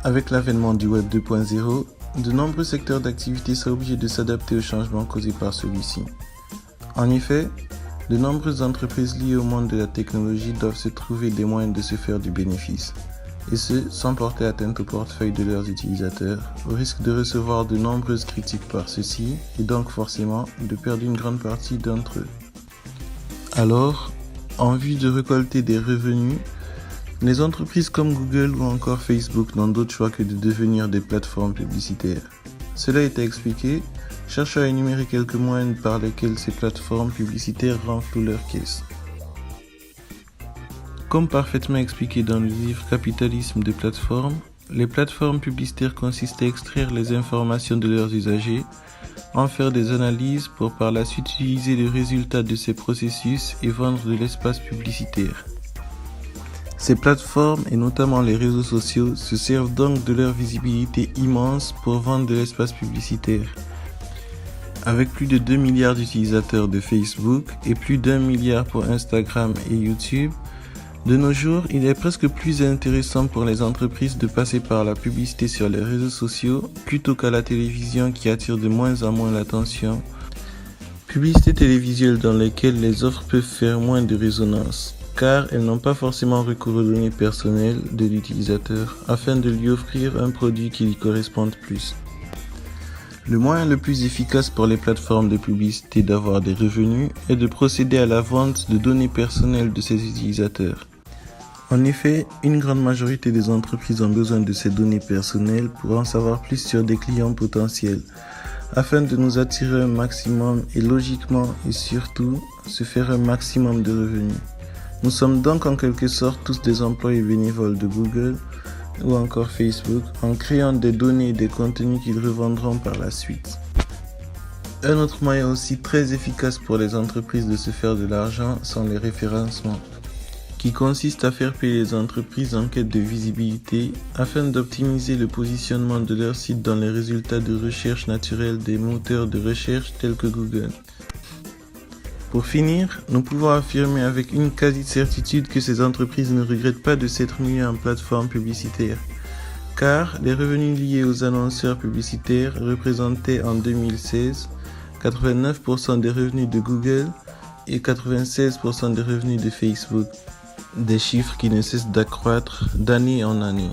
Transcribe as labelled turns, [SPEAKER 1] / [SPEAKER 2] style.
[SPEAKER 1] Avec l'avènement du Web 2.0, de nombreux secteurs d'activité sont obligés de s'adapter aux changements causés par celui-ci. En effet, de nombreuses entreprises liées au monde de la technologie doivent se trouver des moyens de se faire du bénéfice, et ce, sans porter atteinte au portefeuille de leurs utilisateurs, au risque de recevoir de nombreuses critiques par ceux-ci, et donc forcément de perdre une grande partie d'entre eux. Alors, en vue de récolter des revenus, les entreprises comme Google ou encore Facebook n'ont d'autre choix que de devenir des plateformes publicitaires. Cela étant expliqué, cherchons à énumérer quelques moyens par lesquels ces plateformes publicitaires renflouent leurs caisses. Comme parfaitement expliqué dans le livre Capitalisme des plateformes, les plateformes publicitaires consistent à extraire les informations de leurs usagers, en faire des analyses pour par la suite utiliser les résultats de ces processus et vendre de l'espace publicitaire. Ces plateformes, et notamment les réseaux sociaux, se servent donc de leur visibilité immense pour vendre de l'espace publicitaire. Avec plus de 2 milliards d'utilisateurs de Facebook et plus d'1 milliard pour Instagram et YouTube, de nos jours, il est presque plus intéressant pour les entreprises de passer par la publicité sur les réseaux sociaux plutôt qu'à la télévision qui attire de moins en moins l'attention. Publicités télévisuelles dans lesquelles les offres peuvent faire moins de résonance, car elles n'ont pas forcément recours aux données personnelles de l'utilisateur afin de lui offrir un produit qui lui corresponde plus. Le moyen le plus efficace pour les plateformes de publicité d'avoir des revenus est de procéder à la vente de données personnelles de ses utilisateurs. En effet, une grande majorité des entreprises ont besoin de ces données personnelles pour en savoir plus sur des clients potentiels, afin de nous attirer un maximum et logiquement et surtout se faire un maximum de revenus. Nous sommes donc en quelque sorte tous des employés bénévoles de Google ou encore Facebook en créant des données et des contenus qu'ils revendront par la suite. Un autre moyen aussi très efficace pour les entreprises de se faire de l'argent sont les référencements, qui consistent à faire payer les entreprises en quête de visibilité afin d'optimiser le positionnement de leur site dans les résultats de recherche naturelle des moteurs de recherche tels que Google. Pour finir, nous pouvons affirmer avec une quasi-certitude que ces entreprises ne regrettent pas de s'être mises en plateforme publicitaire, car les revenus liés aux annonceurs publicitaires représentaient en 2016 89% des revenus de Google et 96% des revenus de Facebook, des chiffres qui ne cessent d'accroître d'année en année.